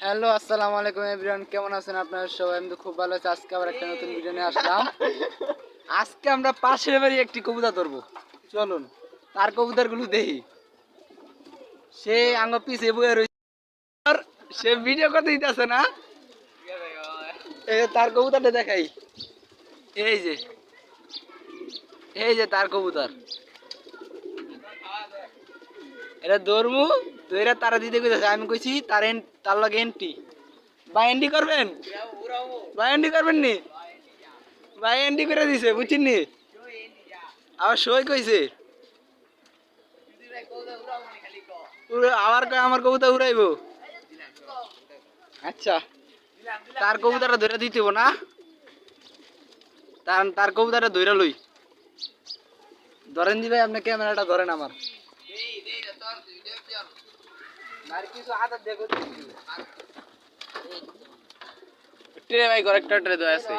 Hello, আসসালামু আলাইকুম everyone, কেমন আছেন আপনারা সবাই? আমি তো খুব ভালো আছি। আজকে আবার একটা নতুন ভিডিও নিয়ে আসলাম। আজকে আমরা পাশের বাড়ি একটি কবুতর ধরবো। চলুন তার কবুতরগুলো দেখি। সে আঙ্গ পিছে বয়ে রয়েছে, সে ভিডিও করতে দিতেছে না। এই যে তার কবুতরটা দেখাই, এই যে এই যে তার কবুতর। এটা ধরবো, ধরে তারা দিতে কইতাছে। আমি কইছি তার লগে এন্ট্রি বা এন্ট্রি করবেন, বা এন্ট্রি করবেন নি ভাই, এন্ট্রি করে দিছে, বুঝছেন নি? আবার সই কইছে আবার কয় আমার কবুতর উড়াইবো। আচ্ছা, তার কবুতরটা ধরে দিতে না, তার কবুতরটা ধরে লই। ধরেন দি ভাই, আপনি ক্যামেরাটা ধরেন আমার। কিছু আদর দেখো ট্রে ভাই, কয়েকটা ট্রে দেওয়া আছে।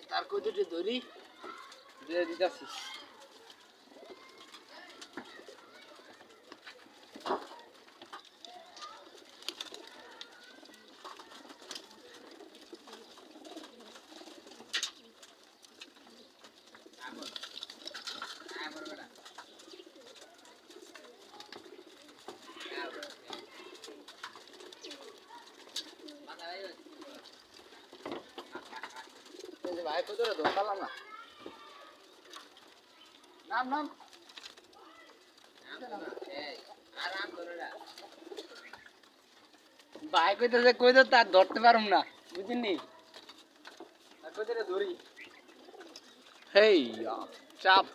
তার কবুতরটি ধরি দিয়ে দিতেছি। ভাই কবুতর ধরলাম না, নাম নাম ভাই কইতেছে কই তো তার ধরতে পারুম না, বুঝিনি? আর কইতে ধরি। হেই চাপ।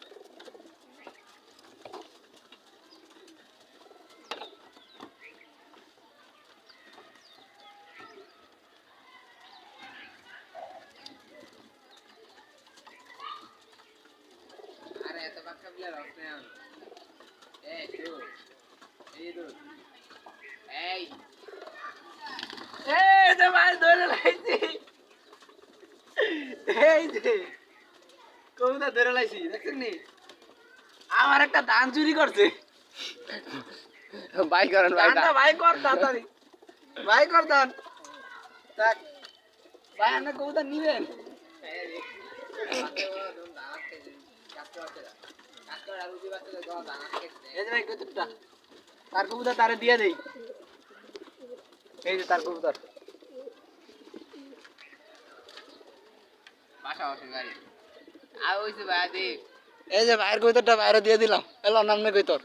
আরে এত বাক্কা বিলা রস না। এই তো এই তো এই এই যে ভাই ধরে লাইছি, এই যে কবুতর ধরে লাইছি, দেখছেন নি? আমার একটা ধান চুরি করছে। ভাই করেন ভাই, ভাই কর তাড়াতাড়ি, ভাই কর ধান। দেখ ভাই, আপনি কবুতর নিবেন? এই যে ভাই কবুতরটা, তার কবুতর তারে দিয়ে দেই। এই যে তার কবুতর, এই যে ভাইয়ের কবুতরটা বাইরে দিয়ে দিলাম। এলো নামনে কইতর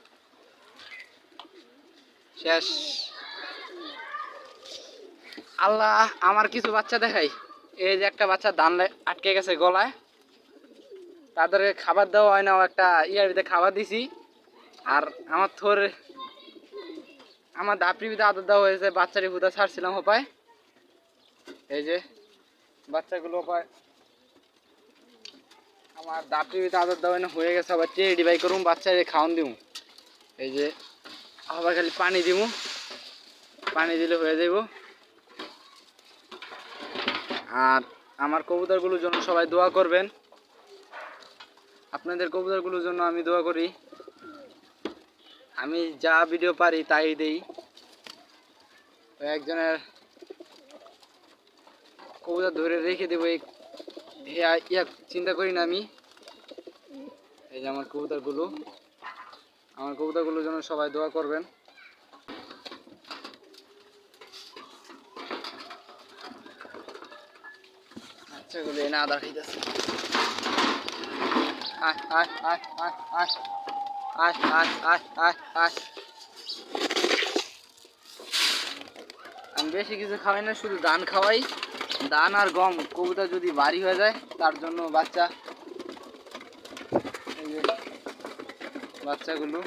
শেষ। আল্লাহ, আমার কিছু বাচ্চা দেখাই। এই যে একটা বাচ্চা ধান আটকে গেছে গলায়, তাদেরকে খাবার দেওয়া হয় না। একটা ইয়ার ভিতরে খাবার দিছি। আর আমার দাপড়ির ভিতরে আদর দেওয়া হয়েছে। বাচ্চাটি হুদা ছাড়ছিলাম হোপায়। এই যে বাচ্চাগুলো হোপায় আমার দাপড়ির ভিতরে আদর দেওয়া হয়ে গেছে। আবার টেডি বাই করুম, বাচ্চারে খাওয়ান দিব। এই যে আবার খালি পানি দিব, পানি দিলে হয়ে যাব। আর আমার কবুতরগুলোর জন্য সবাই দোয়া করবেন। আপনাদের কবুতরগুলোর জন্য আমি দোয়া করি। আমি যা ভিডিও পারি তাই দেই। একজনের কবুতর ধরে রেখে দেবো ইয়া চিন্তা করি না আমি। এই যে আমার কবুতরগুলোর জন্য সবাই দোয়া করবেন। বাচ্চাগুলো এনে আদা খাইতেছে। আয় আয় আয় আয় আয় আয় আয় আয় আয় আয়। আমি বেশি কিছু খাওয়াই না, শুধু ধান খাওয়াই। ধান আর গম। কবুতর যদি ভারী হয়ে যায় তার জন্য বাচ্চাগুলো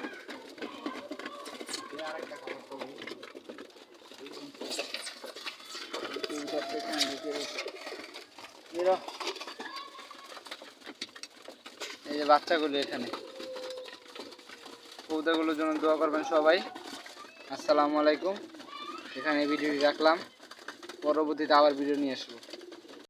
এই যে বাচ্চাগুলো এখানে। কবুতরগুলোর জন্য দোয়া করবেন সবাই। আসসালামু আলাইকুম। এখানে ভিডিওটি রাখলাম, পরবর্তীতে আবার ভিডিও নিয়ে আসবো।